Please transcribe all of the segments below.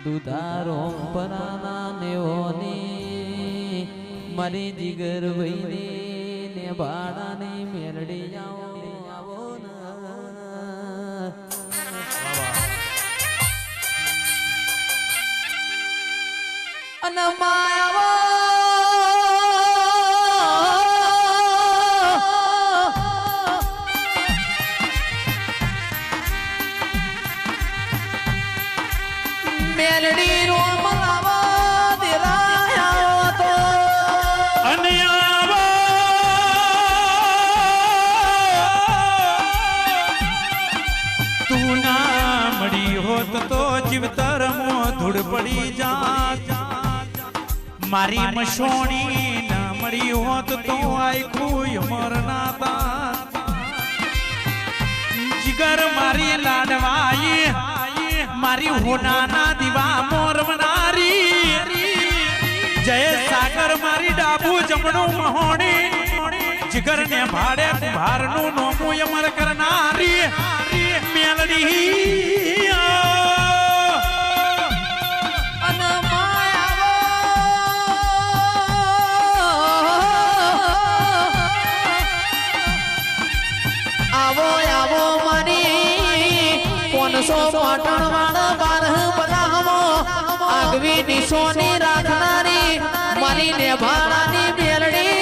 દુધારો પરાના નેઓની મારી જીગર વહીની ને ભાડાની મેલડી આવો ને અને માયાવો મેલડી રોમ લાવા દેરાયો તો અને આવો તું ના મળી હોત તો જીવતર મો ધૂળ પડી જાત મારી મશોણી ના મળી હોત તો આખું મરના તાત જીગર મારી લાડવાઈ મારી હોનાના દીવા મોરવનારી જય સાગર મારી ડાબુ જમણું મહોણી જીગર ને ભાડે કુભારનું નોમું અમર કરનારી મેલડી અને માયાવો આવો આવો મારી 500 પાટણ વાળા બારહ બધામો આગવી નિશોની રાખનારી મારી ને ભાડાની મેલડી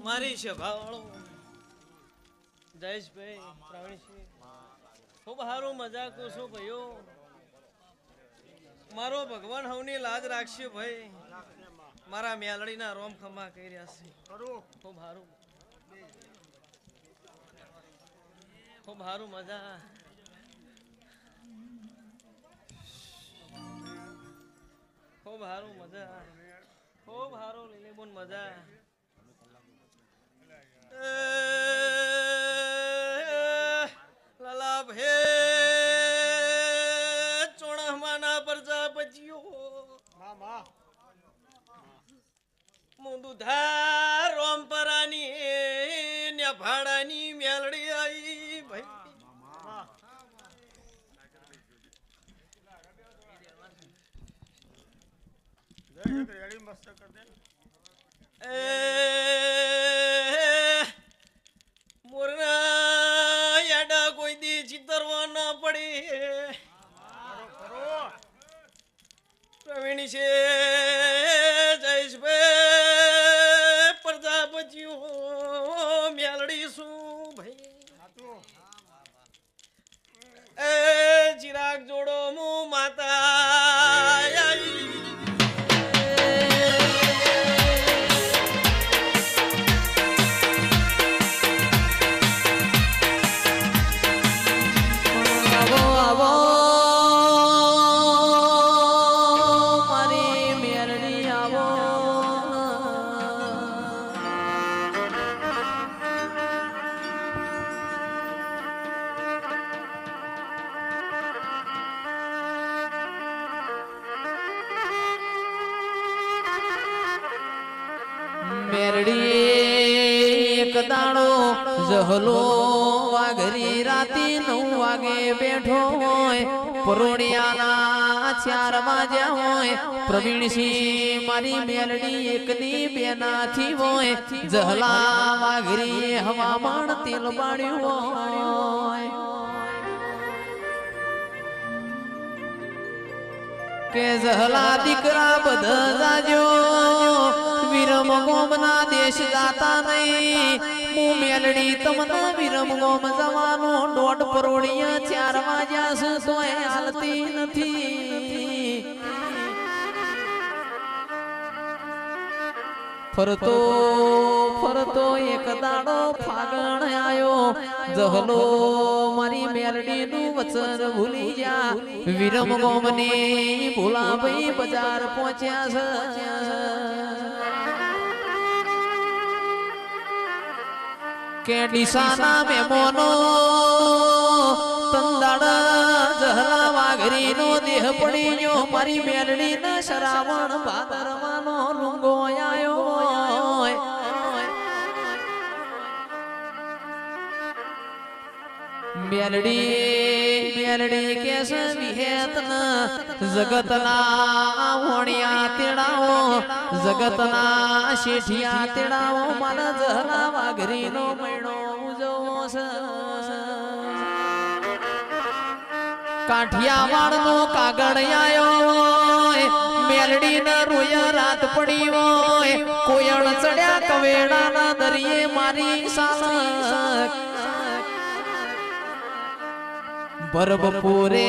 મારી સભાવાળો જયેશભાઈ પ્રવીણસિંહ ખૂબ સારું મજાક છું ભાઈઓ મારો ભગવાન હવની લાજ રાખશે ભાઈ મારા મેલડીના રોમ ખમા કહી રહ્યા છે ખૂબ સારું મજા ખૂબ સારું લીલીબોન મજા લાલા ભે ચોણમાના પ્રજાપતિઓ મુંદુધા રોમપરાની ને ભાડાની મેલડી આવી ભાઈ મોરના યાડા કોઈ દી ચિતરવા ના પડે પ્રવીણી છે જયેશભાઈ પ્રજાપતિઓ મેલડી શું ભાઈ એ ચિરાગ જોડો મુ માતા આવી મેરડી એક દાડો જહલો વાઘરી રાતી 9 વાગે બેઠો હોય પરોડિયાના 4 વાગ્યા હોય પ્રવીણસિંહ મારી મેલડી એકની બેનાથી હોય જહલા વાઘરી હવામાન તેલ બાળ્યું હોય કે જહલા દીકરા બધા જાજો વિરમ ગોમના દેશ જાતા નહીં હું મેલડી તમને વિરમ ગોમ જવાનો 1.5 પરોડિયા 4 વાગ્યા છે તોય હાલતી નથી ફરતો ફરતો એક દાડો ફાગણ આયો જહલો મારી મેલડી નું વચન ભૂલી જા વિરમ ગોમની ભોલાભાઈ બજાર પહોંચ્યા છે કે ડીસાના મેમોનો તંદાડ જહલા વાઘરીનો દેહ પડી ગયો મારી મેલડીના શ્રાવણ ભાદરવાનો રૂંગો આયો મેલડી કેસ વિહેતન જગતના વણિયા તેડાવો જગતના શેઠિયા તેડાવો મારા જહલા વાઘરીનો મહિનો ઉજવો છે કાઠિયાવાડનો કાગળ આયો મેલડી ન રોય રાત પડી હોય કોયણ ચડ્યા કવેડાના દરિયે મારી સાલક બરબપોરે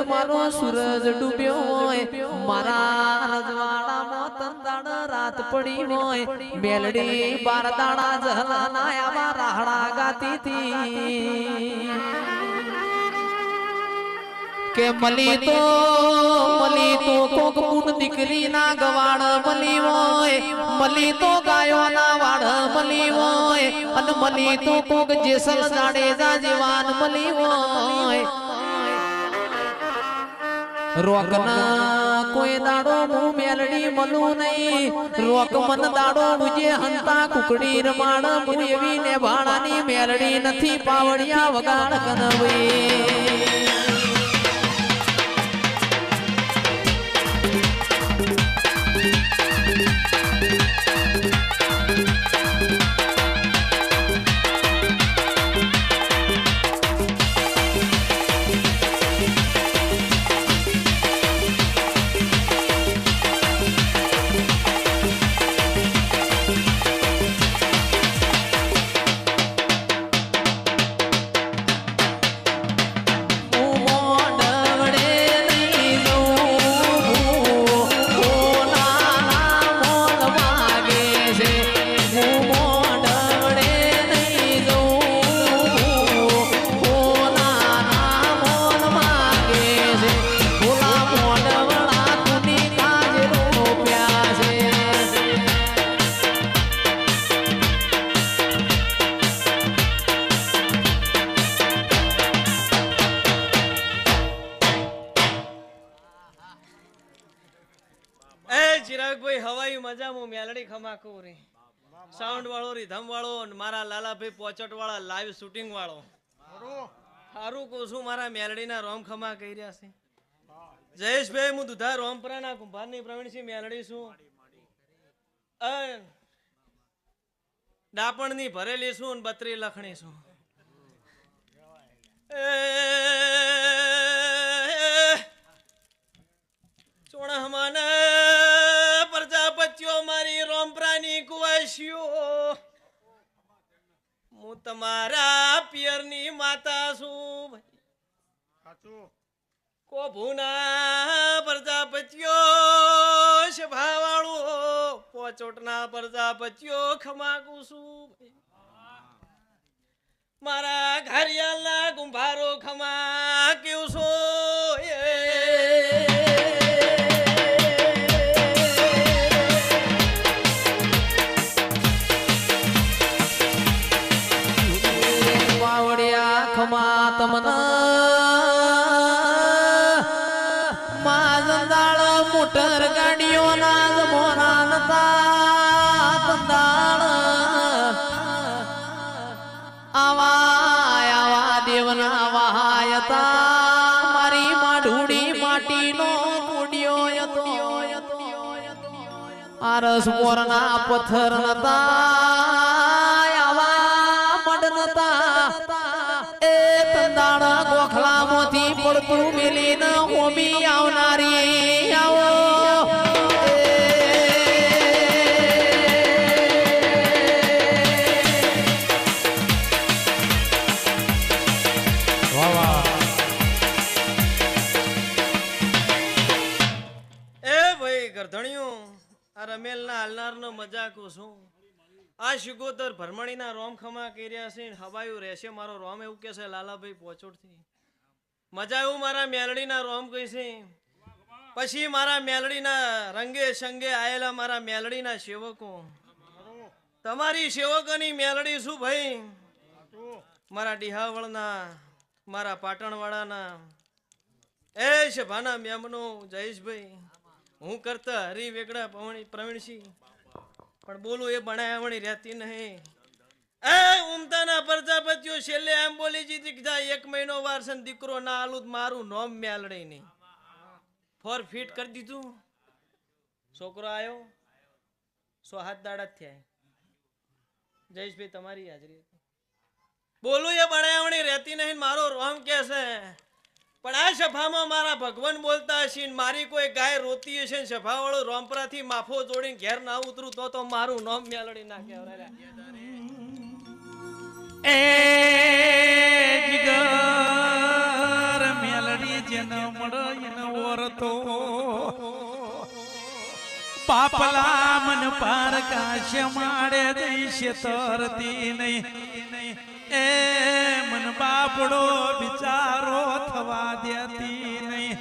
મારો સૂરજ ડૂબ્યો હોય મારા રજવાડામાં તંદાડ રાત પડી હોય મેલડી બાર દાડા જહલાના આવા રાહડા ગાતી હતી કે મલી તો કોક પૂન દીકરી ના ગવાડ મલી તો ગાયો ના વાડ મલી હોય અને મલી તો કોક જેસલ જાડેજા જીવાન મલી હોય રોકના કોઈ દાડો હું મેલડી મલું નહીં રોક મન દાડો મુજે હંતા કુકડી રમાડ હું એવી ને ભાણાની મેલડી નથી પાવડિયા વગાડ કનવી ચિરાગભાઈ હવાઈ મજા હું મેલડી ખમાકું રે સાઉન્ડ વાળો રીધમ વાળો મારા લાલાભાઈ પોચટ વાળા લાઈવ શૂટિંગ વાળો સારું કહું છું મારા મેલડીના રોમ ખમા કહી રહ્યા છે જયેશભાઈ હું દુધા રોમપરાના કુંભારની પ્રવીણસિંહ મેલડી છું ડાપણની ભરેલી છું અને 32 લખણી છું ચોણહમાને પ્રજાપતિઓ મારી રોમપરાની કુવાસીઓ હું તમારા પિયરની માતા છું કોભુના પ્રજાપતિઓ સભાવાળો પોચોટના પ્રજાપતિઓ ખમાકુ છું મારા ઘરિયાળના ગુંભારો ખમા કેવું છો માજંદાળ મોટર ગાડીઓના જમોના નતા તંદાળ આવા દેવના વહાયતા મારી માઢુડી માટીનો કુડિયો હતો આરસ મોરના પથ્થર નતા આવા મડ નતા તંદાળ ગોખલામાંથી પડતું મેલીને હોમી આવનારી આવો ભાઈ ગરધણિયું આ રમેલના હાલનારનો મજાક છું આ શિગોતર ભરમણીના રોમ ખમા કર્યા છે હવાયું રહેશે મારો રોમ એવું કે છે લાલાભાઈ પોચોડથી મજા એવું મારા મેલડીના રોમ કહી છે પછી મારા મેલડીના રંગે સંગે આયેલા મારા મેલડીના સેવકો તમારી સેવકોની મેલડી શું ભાઈ મારા ડીહાવળના મારા પાટણવાળાના એ સભાના મેમનો જયેશભાઈ હું કરતા હરી વેગડા પ્રવીણસિંહ પણ બોલું એ બનાવણી રહેતી નહીં એ ઉમતાના પ્રજાપતિઓ છેલ્લે એમ બોલી જીતી કે જા 1 મહિનો વાર છે ને દીકરો ના આલું તો મારું નોમ મેલડી નહીં ફોર ફીટ કરી દીધું છોકરો આવ્યો 107 દાડા થયા જયેશભાઈ તમારી હાજરી બોલું એ બનાવણી રહેતી નહીં મારો રોમ કે છે પણ આ સભામાં મારા ભગવાન બોલતા હશે ને મારી કોઈ ગાય રોતી હશે ને સભાવાળો રોમપરાથી માફો જોડીને ઘેર ના ઉતરું તો મારું નામ મેલડી ના કહેવાય એ જીગર મેલડી જેન મળે એનો વરતો પાપલા મન પાર કાશ માડે જઈશે તરતી નહીં એ મન બાપડો બિચારો થવા દેતી નહીં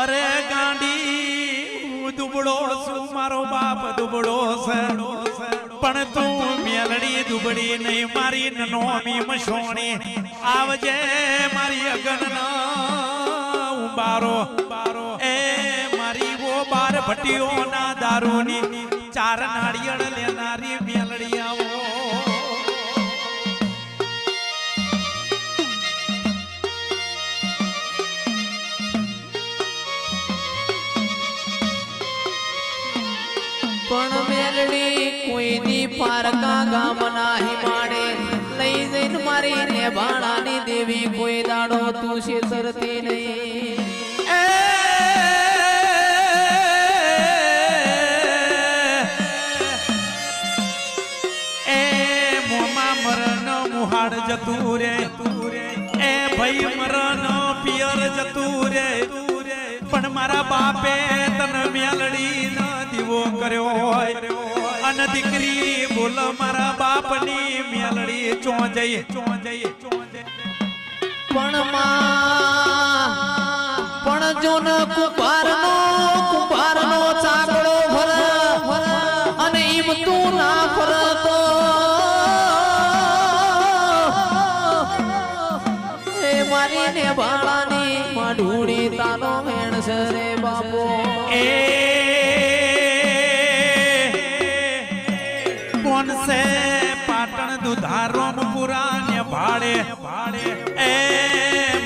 અરે ગાંડી દુબળો છું મારો બાપ દુબળો છે પણ તું મેલડી દુબળી નહીં મારી નોમી મશોણી આવજે મારી અગન ઉબારો એ મારી વો બાર ભટીઓ ના દારૂની 4 નાળિયેર લેનારી મેલડી આવો પણ મેલડી કોઈની પારકા ગામ નાહી માડે લઈ જઈને મારી ને ભાણાની દેવી કોઈ દાડો તું છેતરતી નહીં એ મોમાં મરણ મુહાડ જતું રે એ ભાઈ મરણ પિયર જતું રે પણ મારા બાપે તને મેલડી ન દીવો કર્યો હોય અને દીકરી બોલ મારા બાપની મેલડી ચો જઈ પણ જો ન કુંભારનો ચાકડો ભર અને ઈમ તું ના ફરતો એ મારી ને બાળાની માઢુડી તાનો મેણ છે રે બાપો એ કોણ સે પાટણ દુધારોમ પુરાને ભાડે એ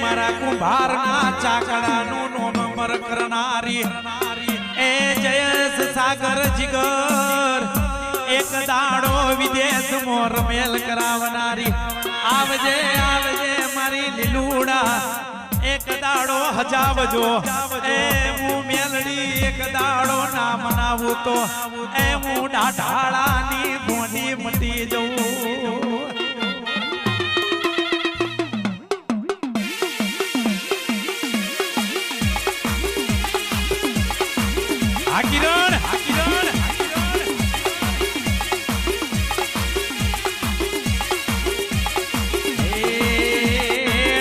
મારા કુંભારના ચાકડાનું નોમ મર કરનારી એ જયેશ સાગર જીગર એક દાડો વિદેશ મોર મેલ કરાવનારી આવજે મારી લીલુડા એક દાડો હજાવજો એ હું મેલડી એક દાડો ના મનાવું તો એ હું ડાઢાળાની ગોંડી મટી જઉં આ કિરણ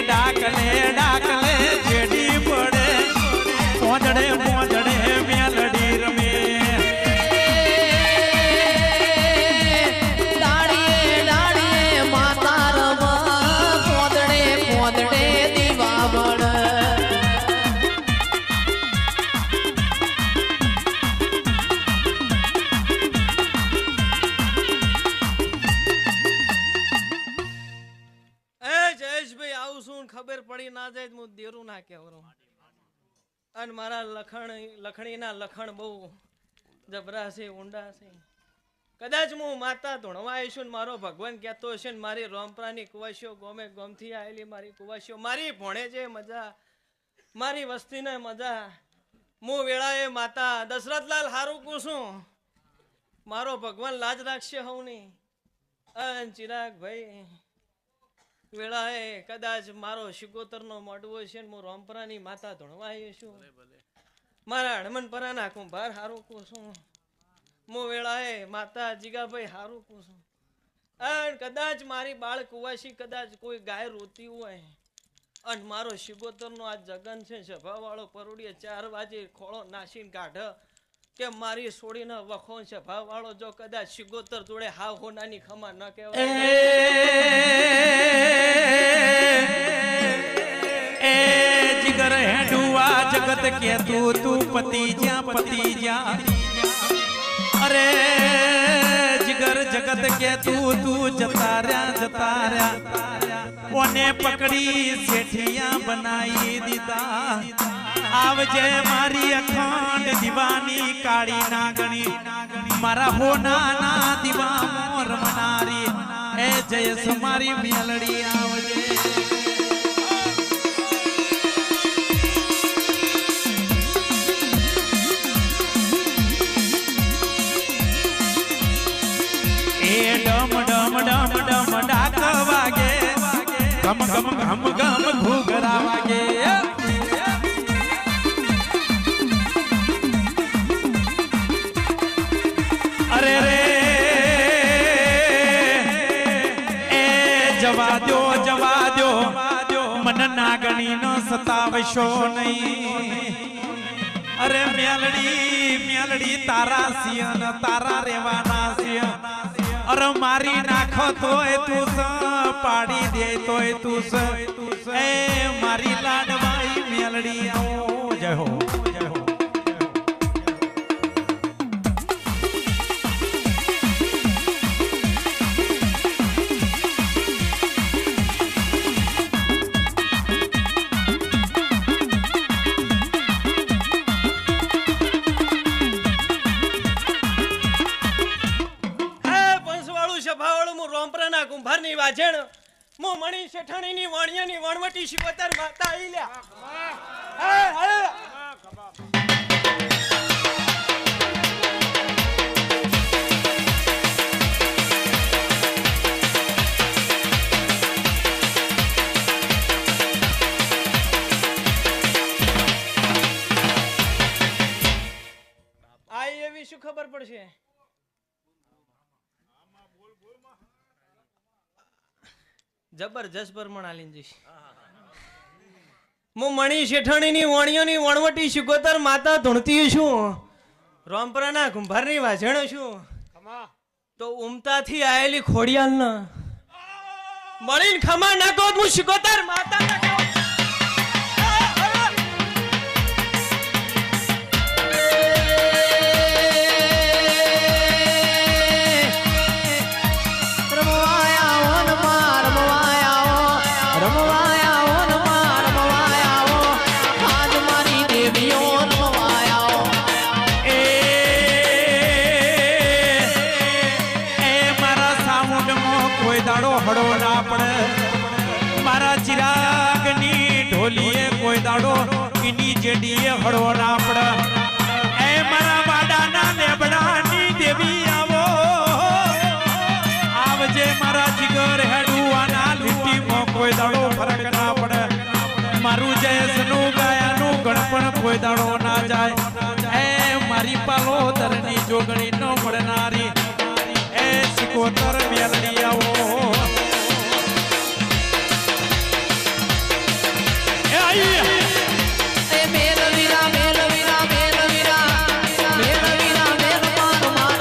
ડાકલે જેડી પડે મોજડે મેલડી રમે ડાળીએ માતા રમ પોદડે દીવા બળ ખબર પડી ના જાય હું દેરું ના કહેવરો અને મારા લખણીના લખણ બહુ જબરા છે ઊંડા છે કદાચ હું માતા ધૂણવા આવીશું ને મારો ભગવાન કહેતો હશે ને મારી રોમપરાની કુવાસીઓ ગોમથી આવેલી મારી કુવાસીઓ મારી ભોણે જે મજા મારી વસ્તીને મજા હું વેળાએ માતા દશરથલાલ હારું પૂછું મારો ભગવાન લાજ રાખશે હવની અન ચિરાગ ભાઈ વેળાએ કદાચ મારો શિકોતરનો મડવો છે ને હું રોમપરાની માતા ધૂણવા આવી છું મારા હણમનપરાના કુંભાર હારું પૂછું હું વેળાએ માતા જીગાભાઈ હારું પૂછું અને કદાચ મારી બાળ કુવાસી કદાચ કોઈ ગાય રોતી હોય અને મારો શિકોતરનો આ જગન છે સભાવાળો પરોડીએ 4 વાગે ખોળો નાસીને કાઢ કે મારી છોડીને વખો છે ભાવ વાળો જો કદાચ શિગોતર જોડે હાવ હોનાની ખમા ન કહેવાય. જીગર હેડુઆ જગત કે તું પતિ જ્યાં અરે જીગર જગત કે તું જતા રહ્યા ઓને પકડી શેઠિયા બનાવી દીધા. આવજે મારી અખંડ દીવાની કાળી નાગણી મારા હોનાના દીવા મોર મનારી એ જયસ મારી મેલડી આવજે. ડમ ડમ ડમ ડમ ડાક વાગે ગમ ગમ ઘમ ગમ ઘૂઘરા વાગે. અરે રે એ જવા દો મન નાગણી નો સતાવશો નહીં. અરે મેલડી તારા સિંહ તારા રેવાના સિંહ. અરે મારી નાખો તોય તું પાડી દે તોય તું એ મારી લાડવાઈ મેલડી આવો જય હો. કુંભારની વાજણ મો મણી શેઠાણીની વાણિયાની વણવટી શિકોતર માતા આઈલ્યા. આ એવી શું ખબર પડશે? જબરજસ્ત પરમણ આલીન જઈશ. હું મણી શેઠાણીની વાણિયાની વણવટી શિકોતર માતા ધૂણતી છું. રોમપરાના કુંભારની વાજણ છું. તો ઉમતાથી આયેલી ખોડિયાલ ન મળીને ખમા નાખો હું શિકોતર માતા નાખો. હડો ના પડે મારા ચિરાગની ઢોલીએ કોઈ દાડો એની જેડીએ હડો ના પડે. એ મારા વાડાના લેબડાની દેવી આવો આવજે મારા જીગર હેડુઆના લીટીમાં કોઈ દાડો ફરક ના પડે. મારું જયસનું ગાયાનું ગણપણ કોઈ દાડો ના જાય. એ મારી પાલોતરની જોગણી ન મળનારી એ શિકોતર મેલડી આવો. મેલવીરા મેલવીરા મેલવીરા મેલવીરા મેલ માર માર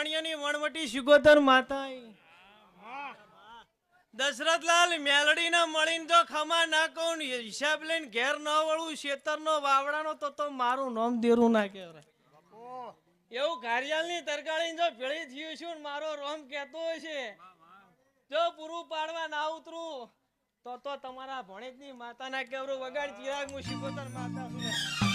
વાણિયાની વણવટી શિકોતર માતા દશરથલાલ મેલડી ના મળીને તો ખમા ના કહું ને હિસાબ લઈને ઘેર ન વળું શેતર નો વાવડાનો તો મારું નામ દેરું ના કહેવાય એવું ઘારિયાલની તરકાળી જો ભેળી થયું છું ને મારો રોમ કહેતો હશે જો પૂરું પાડવા ના ઉતરું તો તમારા ભણેજની માતાના કેવરો વગાડ ચિરાગ હું શિકોતર માતા છું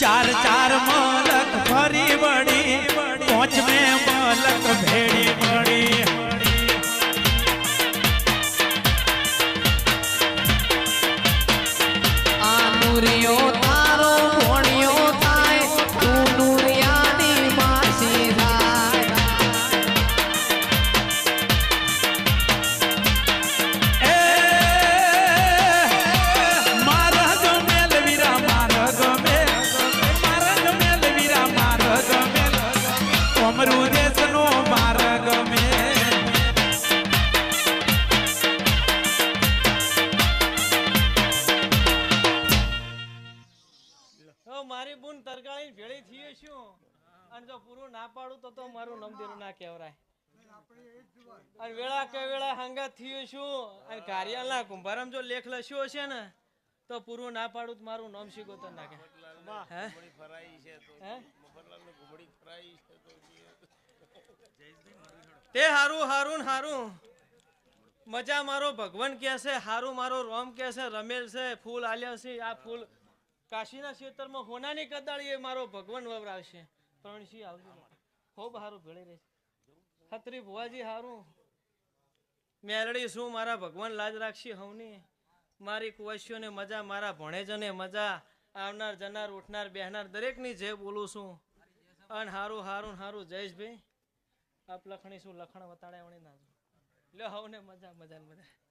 ચાર ચાર મલક ફરી વળી પોંચ में મલક ભેડી પડી આ નુરિયો તારો ભોણિયો થાય તું નુરિયાની માસી થાય મારા ગમે લવીરા મારા ગમે લવીરા મારા ગમે અમરું દેશનો મારા ગમે મારી બુન તરકાળી ભેળી થયું શું અને જો પૂરું ના પાડું તો મારું નામ દેરું ના કહેવાય અને વેળા કે વેળા હંગાત થયું શું અને કાર્યાલના કુંભારામ જો લેખ લખ્યો હશે ને તો પૂરું ના પાડું તો મારું નામ શીખોતર નાખે તે હારું હારું હારું મજા મારો ભગવાન કે છે હારું મારો રોમ કે છે રમેલ છે ફૂલ આલ્યા છે આ ફૂલ કાશીના ક્ષેત્રમાં હોનાની કદાળી એ મારો ભગવાન વવરાવશે પ્રણસી આવજો ખૂબ હારું ભેળી રહે ખત્રી ભુવાજી હારું મેલડી શું મારા ભગવાન લાજ રાખશી હવની મારી કુવાસીઓને મજા મારા ભણેજને મજા આવનાર જનાર ઉઠનાર બેહનાર દરેકની જે બોલું છું અને હારું હારું હારું જયેશભાઈ આપ લખણી શું લખણ વતાડ્યા વણી ના લ્યો હવને મજા મજા મજા